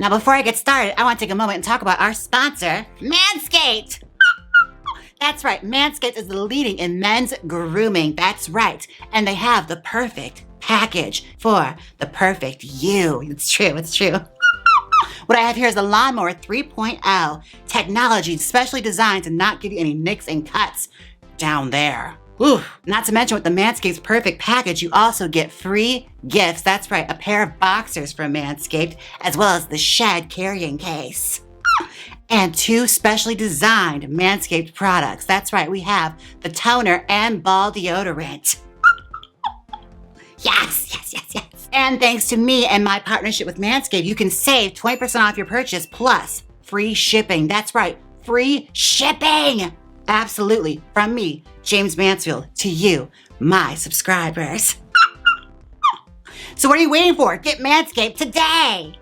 Now, before I get started, I want to take a moment and talk about our sponsor, Manscaped. That's right, Manscaped is the leading in men's grooming. That's right. And they have the perfect package for the perfect you. It's true, it's true. What I have here is the Lawnmower 3.0 technology specially designed to not give you any nicks and cuts down there. Ooh. Not to mention with the Manscaped's perfect package, you also get free gifts. That's right, a pair of boxers from Manscaped, as well as the Shed carrying case. And 2 specially designed Manscaped products. That's right, we have the toner and ball deodorant. Yes. And thanks to me and my partnership with Manscaped, you can save 20% off your purchase plus free shipping. That's right, free shipping. Absolutely, from me, Jaymes Mansfield, to you, my subscribers. So what are you waiting for? Get Manscaped today.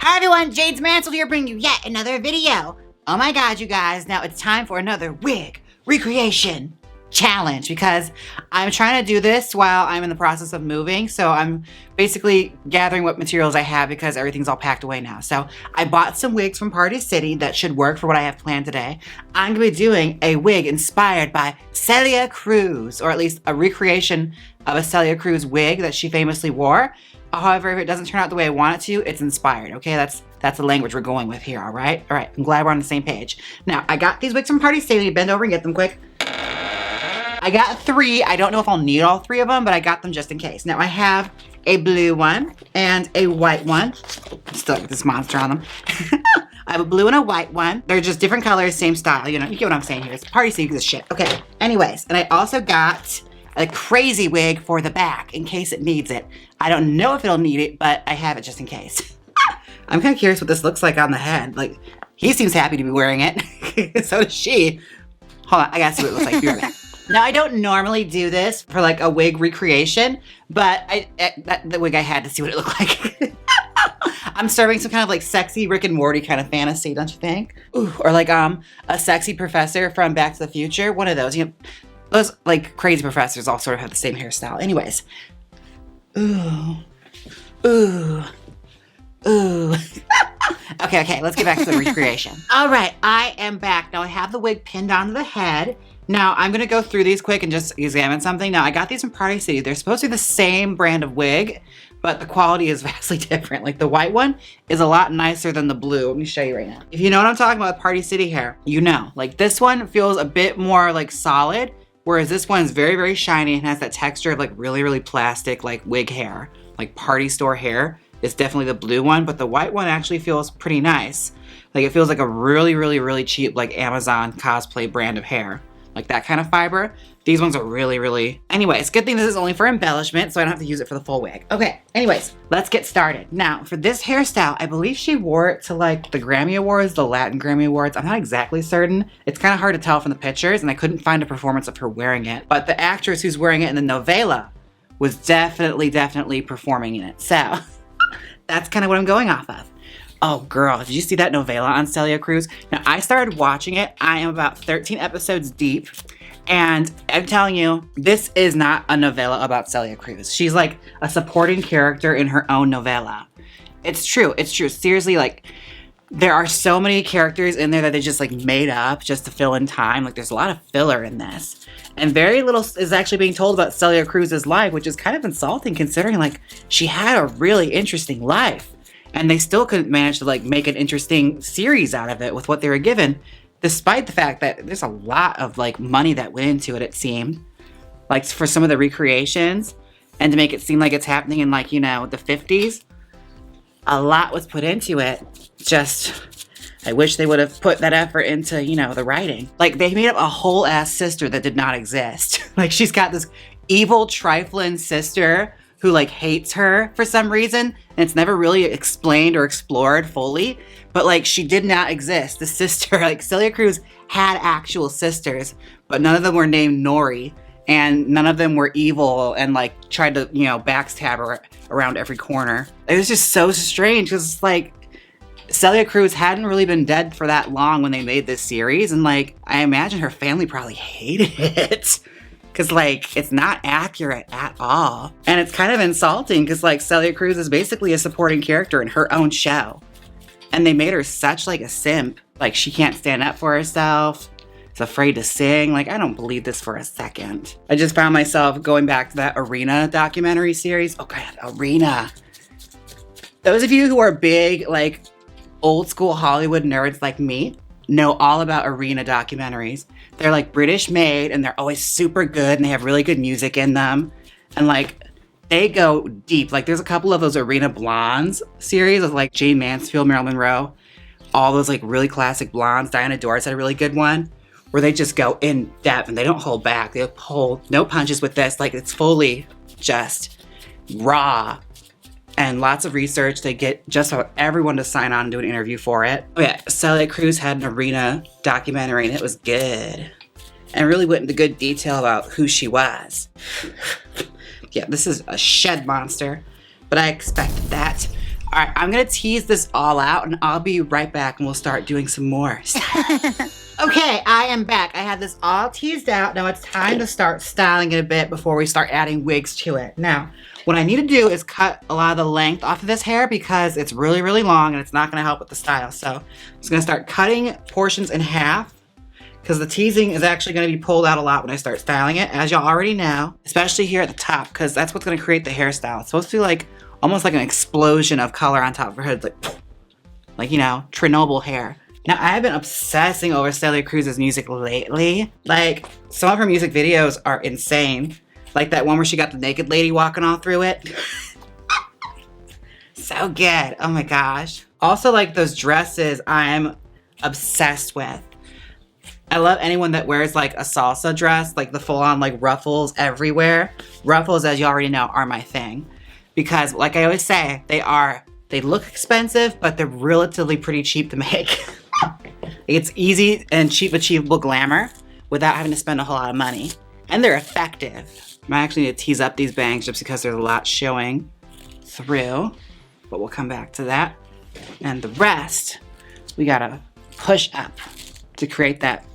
Hi everyone, Jaymes Mansfield here bringing you yet another video. Oh my God, you guys, now it's time for another wig recreation challenge because I'm trying to do this while I'm in the process of moving. So I'm basically gathering what materials I have because everything's all packed away now. So I bought some wigs from Party City that should work for what I have planned today. I'm gonna be doing a wig inspired by Celia Cruz, or at least a recreation of a Celia Cruz wig that she famously wore. However, if it doesn't turn out the way I want it to, it's inspired, okay? That's the language we're going with here, all right? All right, I'm glad we're on the same page. Now, I got these wigs from Party City. Bend over and get them quick. I got 3. I don't know if I'll need all 3 of them, but I got them just in case. Now, I have a blue one and a white one. Still got this monster on them. I have a blue and a white one. They're just different colors, same style. You know, you get what I'm saying here. It's Party City, this shit. Okay, anyways. And I also got a crazy wig for the back in case it needs it. I don't know if it'll need it, but I have it just in case. I'm kind of curious what this looks like on the head. Like, he seems happy to be wearing it. So does she. Hold on, I gotta see what it looks like. Be right back. Now, I don't normally do this for like a wig recreation, but the wig I had to see what it looked like. I'm serving some kind of like sexy Rick and Morty kind of fantasy, don't you think? Ooh, or like a sexy professor from Back to the Future. One of those, you know, those like crazy professors all sort of have the same hairstyle. Anyways. Ooh. Okay, let's get back to the recreation. All right, I am back. Now I have the wig pinned onto the head. Now I'm gonna go through these quick and just examine something. Now I got these from Party City. They're supposed to be the same brand of wig, but the quality is vastly different. Like the white one is a lot nicer than the blue. Let me show you right now. If you know what I'm talking about with Party City hair, you know. Like this one feels a bit more like solid, whereas this one is very, very shiny and has that texture of like really, really plastic, like wig hair, like party store hair. It's definitely the blue one, but the white one actually feels pretty nice. Like it feels like a really, really, really cheap like Amazon cosplay brand of hair. Like that kind of fiber. These ones are really, really... Anyways, good thing this is only for embellishment, so I don't have to use it for the full wig. Okay, anyways, let's get started. Now, for this hairstyle, I believe she wore it to like the Grammy Awards, the Latin Grammy Awards. I'm not exactly certain. It's kind of hard to tell from the pictures, and I couldn't find a performance of her wearing it. But the actress who's wearing it in the novela was definitely performing in it. So, that's kind of what I'm going off of. Oh girl, did you see that novela on Celia Cruz? Now I started watching it. I am about 13 episodes deep. And I'm telling you, this is not a novela about Celia Cruz. She's like a supporting character in her own novela. It's true, it's true. Seriously, like there are so many characters in there that they just like made up just to fill in time. Like there's a lot of filler in this. And very little is actually being told about Celia Cruz's life, which is kind of insulting considering like she had a really interesting life. And they still couldn't manage to like make an interesting series out of it with what they were given, despite the fact that there's a lot of like money that went into it, it seemed. Like for some of the recreations and to make it seem like it's happening in like, you know, the 50s. A lot was put into it. Just, I wish they would have put that effort into, you know, the writing. Like they made up a whole ass sister that did not exist. Like she's got this evil trifling sister who like hates her for some reason, and it's never really explained or explored fully, but like she did not exist. The sister, like Celia Cruz had actual sisters, but none of them were named Nori, and none of them were evil and like tried to, you know, backstab her around every corner. It was just so strange because it's like Celia Cruz hadn't really been dead for that long when they made this series, and like I imagine her family probably hated it. Because, like, it's not accurate at all. And it's kind of insulting because, like, Celia Cruz is basically a supporting character in her own show. And they made her such like a simp. Like she can't stand up for herself. Is afraid to sing. Like, I don't believe this for a second. I just found myself going back to that Arena documentary series. Oh God, Arena. Those of you who are big, like old school Hollywood nerds like me know all about Arena documentaries. They're like British made and they're always super good and they have really good music in them. And like, they go deep. Like there's a couple of those Arena Blondes series with like Jaymes, Mansfield, Marilyn Monroe. All those like really classic blondes. Diana Doris had a really good one where they just go in depth and they don't hold back. They hold no punches with this. Like it's fully just raw and lots of research. They get just about everyone to sign on and do an interview for it. Oh yeah, Celia Cruz had an Arena documentary and it was good. And really went into good detail about who she was. Yeah, this is a shed monster, but I expected that. All right, I'm gonna tease this all out and I'll be right back and we'll start doing some more. Okay, I am back. I had this all teased out. Now it's time to start styling it a bit before we start adding wigs to it. Now, what I need to do is cut a lot of the length off of this hair because it's really, really long and it's not gonna help with the style. So I'm just gonna start cutting portions in half because the teasing is actually gonna be pulled out a lot when I start styling it, as y'all already know, especially here at the top, because that's what's gonna create the hairstyle. It's supposed to be like, almost like an explosion of color on top of her head, like you know, Chernobyl hair. Now, I've been obsessing over Celia Cruz's music lately. Like, some of her music videos are insane. Like that one where she got the naked lady walking all through it. So good, oh my gosh. Also like those dresses I'm obsessed with. I love anyone that wears like a salsa dress, like the full on like ruffles everywhere. Ruffles, as you already know, are my thing. Because like I always say, they look expensive, but they're relatively pretty cheap to make. It's easy and cheap, achievable glamour without having to spend a whole lot of money. And they're effective. I actually need to tease up these bangs just because there's a lot showing through, but we'll come back to that. And the rest, we gotta push up to create that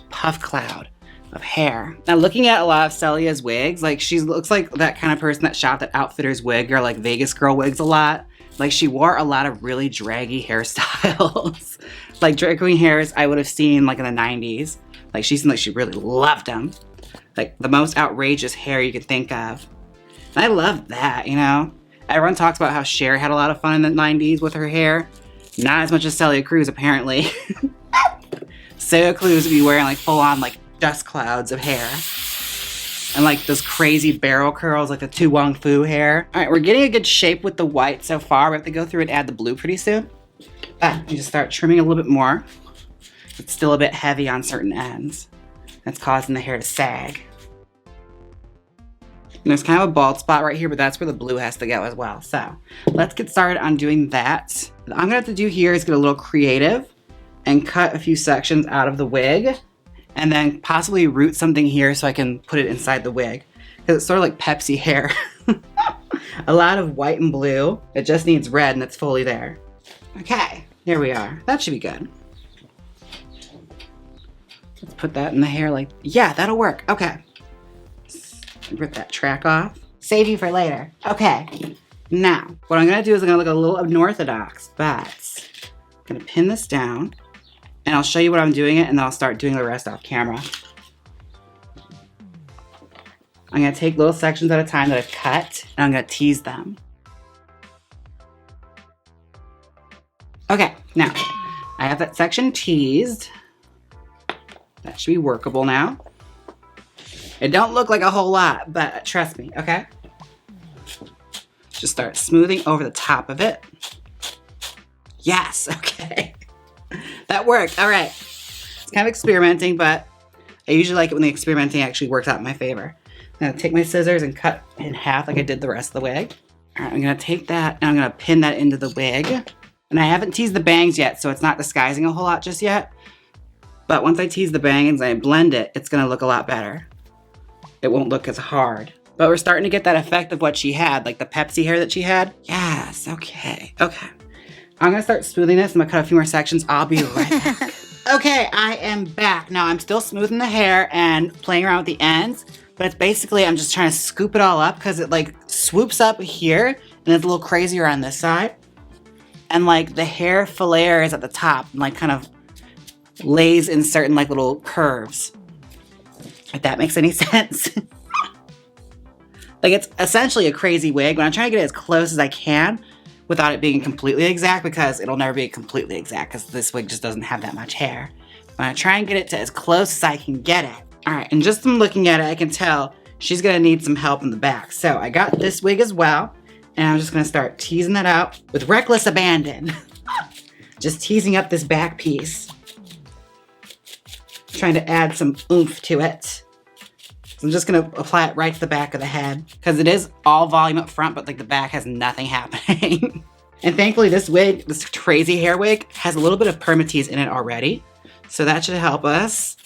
puff cloud of hair. Now looking at a lot of Celia's wigs, like she looks like that kind of person that shopped at Outfitters wig or like Vegas girl wigs a lot. Like she wore a lot of really draggy hairstyles. Like drag queen hairs I would have seen like in the 90s. Like she seemed like she really loved them. Like the most outrageous hair you could think of. And I love that, you know? Everyone talks about how Cher had a lot of fun in the 90s with her hair. Not as much as Celia Cruz apparently. Celia Cruz would be wearing like full on like dust clouds of hair. And like those crazy barrel curls, like the Tu Wong Fu hair. All right, we're getting a good shape with the white so far. We have to go through and add the blue pretty soon. But you just start trimming a little bit more. It's still a bit heavy on certain ends. That's causing the hair to sag. And there's kind of a bald spot right here, but that's where the blue has to go as well. So let's get started on doing that. What I'm gonna have to do here is get a little creative and cut a few sections out of the wig and then possibly root something here so I can put it inside the wig. Because it's sort of like Pepsi hair. A lot of white and blue. It just needs red and it's fully there. Okay, here we are. That should be good. Let's put that in the hair like, yeah, that'll work. Okay. Rip that track off. Save you for later. Okay. Now, what I'm gonna do is I'm gonna look a little unorthodox, but I'm gonna pin this down and I'll show you what I'm doing it and then I'll start doing the rest off camera. I'm gonna take little sections at a time that I've cut and I'm gonna tease them. Okay, now I have that section teased. That should be workable now. It don't look like a whole lot, but trust me, okay? Just start smoothing over the top of it. Yes, okay. That worked, all right. It's kind of experimenting, but I usually like it when the experimenting actually works out in my favor. I'm gonna take my scissors and cut in half like I did the rest of the wig. All right, I'm gonna take that and I'm gonna pin that into the wig. And I haven't teased the bangs yet, so it's not disguising a whole lot just yet. But once I tease the bangs and I blend it, it's gonna look a lot better. It won't look as hard. But we're starting to get that effect of what she had, like the Pepsi hair that she had. Yes, okay, okay. I'm gonna start smoothing this. I'm gonna cut a few more sections. I'll be right back. Okay, I am back. Now I'm still smoothing the hair and playing around with the ends, but it's basically, I'm just trying to scoop it all up because it like swoops up here and it's a little crazier on this side. and like the hair flares at the top and like kind of lays in certain like little curves. If that makes any sense. Like it's essentially a crazy wig, but I'm trying to get it as close as I can without it being completely exact, because it'll never be completely exact because this wig just doesn't have that much hair. I'm gonna try and get it to as close as I can get it. All right, and just from looking at it, I can tell she's gonna need some help in the back. So I got this wig as well, and I'm just gonna start teasing that out with reckless abandon. Just teasing up this back piece. Trying to add some oomph to it. So I'm just gonna apply it right to the back of the head because it is all volume up front, but like the back has nothing happening. And thankfully this wig, this crazy hair wig, has a little bit of permatease in it already. So that should help us.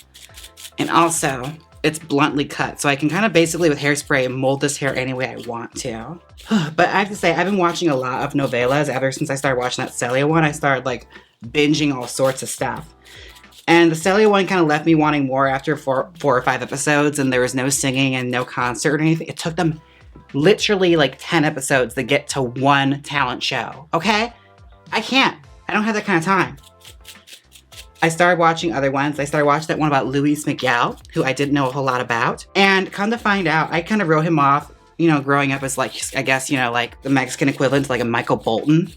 And also, it's bluntly cut. So I can kind of basically with hairspray mold this hair any way I want to. But I have to say, I've been watching a lot of novelas ever since I started watching that Celia one. I started like binging all sorts of stuff. And the Celia one kind of left me wanting more after four or five episodes, and there was no singing and no concert or anything. It took them literally like 10 episodes to get to one talent show, okay? I can't. I don't have that kind of time. I started watching other ones. I started watching that one about Luis Miguel, who I didn't know a whole lot about. And come to find out, I kind of wrote him off, you know, growing up as like, I guess, you know, like the Mexican equivalent to like a Michael Bolton.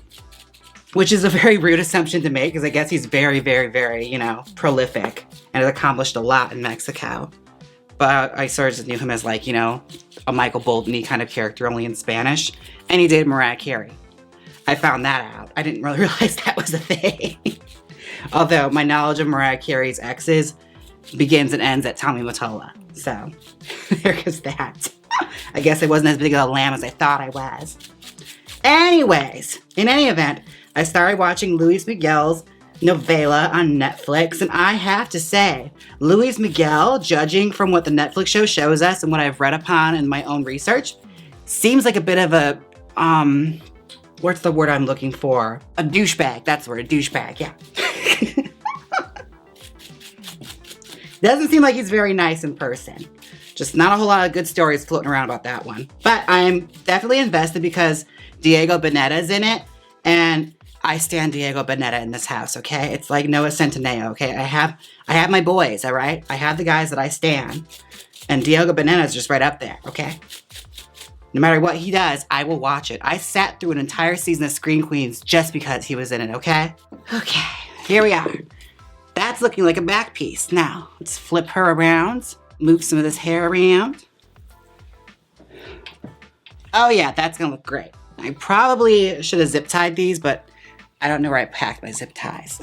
Which is a very rude assumption to make because I guess he's very, very, very, you know, prolific and has accomplished a lot in Mexico. But I sort of just knew him as like, you know, a Michael Bolton-y kind of character only in Spanish. And he dated Mariah Carey. I found that out. I didn't really realize that was a thing. Although my knowledge of Mariah Carey's exes begins and ends at Tommy Mottola. So there goes that. I guess I wasn't as big of a lamb as I thought I was. Anyways, in any event, I started watching Luis Miguel's novela on Netflix, and I have to say, Luis Miguel, judging from what the Netflix show shows us and what I've read upon in my own research, seems like a bit of a, what's the word I'm looking for? A douchebag. That's the word, a douchebag, yeah. Doesn't seem like he's very nice in person. Just not a whole lot of good stories floating around about that one. But I'm definitely invested because Diego Bonetta's in it, and I stand Diego Bonetta in this house, okay? It's like Noah Centineo, okay? I have my boys, all right? I have the guys that I stand, and Diego Bonetta's just right up there, okay? No matter what he does, I will watch it. I sat through an entire season of Scream Queens just because he was in it, okay? Okay, here we are. That's looking like a back piece. Now, let's flip her around, move some of this hair around. Oh yeah, that's gonna look great. I probably should have zip tied these, but I don't know where I packed my zip ties.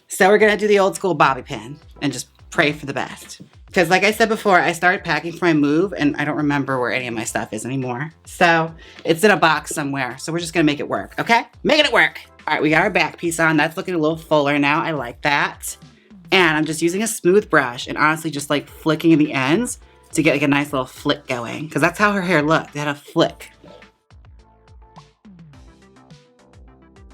So we're gonna do the old school bobby pin and just pray for the best. Because like I said before, I started packing for my move and I don't remember where any of my stuff is anymore. So it's in a box somewhere. So we're just gonna make it work, okay? Making it work. All right, we got our back piece on. That's looking a little fuller now. I like that. And I'm just using a smooth brush and honestly just like flicking in the ends to get like a nice little flick going. Because that's how her hair looked. It had a flick.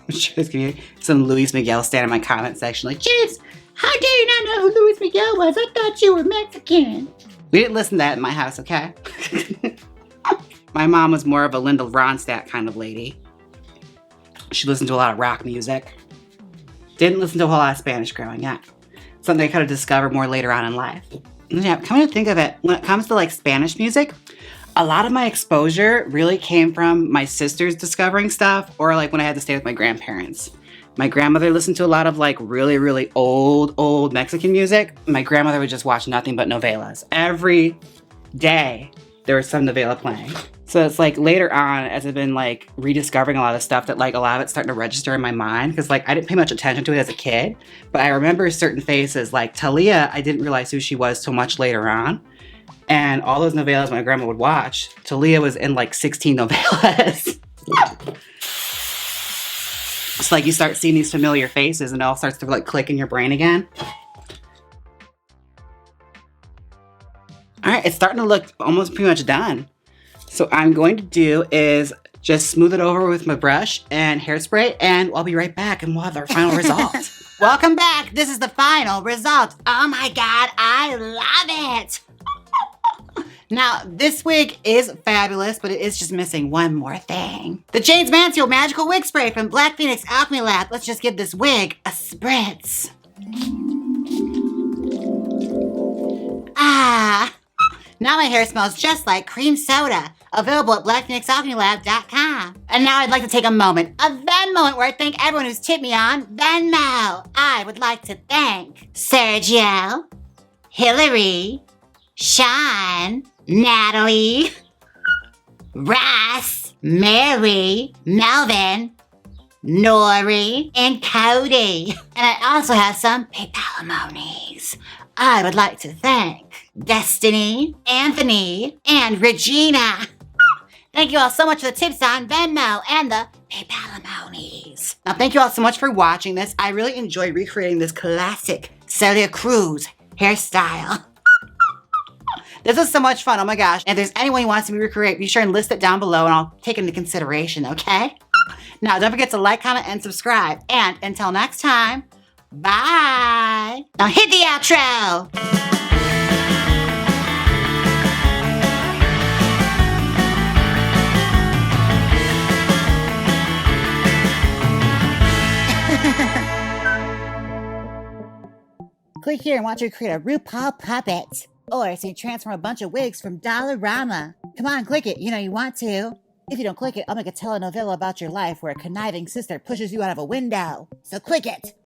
I'm sure there's gonna be some Luis Miguel stand in my comment section like, Jaymes, how dare you not know who Luis Miguel was? I thought you were Mexican. We didn't listen to that in my house, okay? My mom was more of a Linda Ronstadt kind of lady. She listened to a lot of rock music. Didn't listen to a whole lot of Spanish growing up. Something I kind of discovered more later on in life. Yeah, coming to think of it, when it comes to like Spanish music, a lot of my exposure really came from my sisters discovering stuff or like when I had to stay with my grandparents. My grandmother listened to a lot of like really, really old Mexican music. My grandmother would just watch nothing but novelas. Every day there was some novela playing. So it's like later on as I've been like rediscovering a lot of stuff that like a lot of it's starting to register in my mind because like I didn't pay much attention to it as a kid, but I remember certain faces like Talia, I didn't realize who she was so much later on. And all those novelas my grandma would watch, Talia was in like 16 novelas. It's like you start seeing these familiar faces and it all starts to like click in your brain again. All right, it's starting to look almost pretty much done. So what I'm going to do is just smooth it over with my brush and hairspray, and I'll be right back and we'll have our final result. Welcome back. This is the final result. Oh my God, I love it. Now, this wig is fabulous, but it is just missing one more thing. The Jaymes Mansfield Magical Wig Spray from Black Phoenix Alchemy Lab. Let's just give this wig a spritz. Ah, now my hair smells just like cream soda. Available at blackphoenixalchemylab.com. And now I'd like to take a moment, a Venmo where I thank everyone who's tipped me on Venmo. I would like to thank Sergio, Hillary, Sean, Natalie, Ross, Mary, Melvin, Nori, and Cody. And I also have some PayPal monies. I would like to thank Destiny, Anthony, and Regina. Thank you all so much for the tips on Venmo and the PayPal monies. Now, thank you all so much for watching this. I really enjoyed recreating this classic Celia Cruz hairstyle. This is so much fun, oh my gosh. And if there's anyone who wants to recreate, be sure and list it down below and I'll take it into consideration, okay? Now, don't forget to like, comment, and subscribe. And until next time, bye. Now hit the outro. Click here and watch her create a RuPaul puppet. Or so you transform a bunch of wigs from Dollarama. Come on, click it. You know you want to. If you don't click it, I'll make a telenovela about your life where a conniving sister pushes you out of a window. So click it.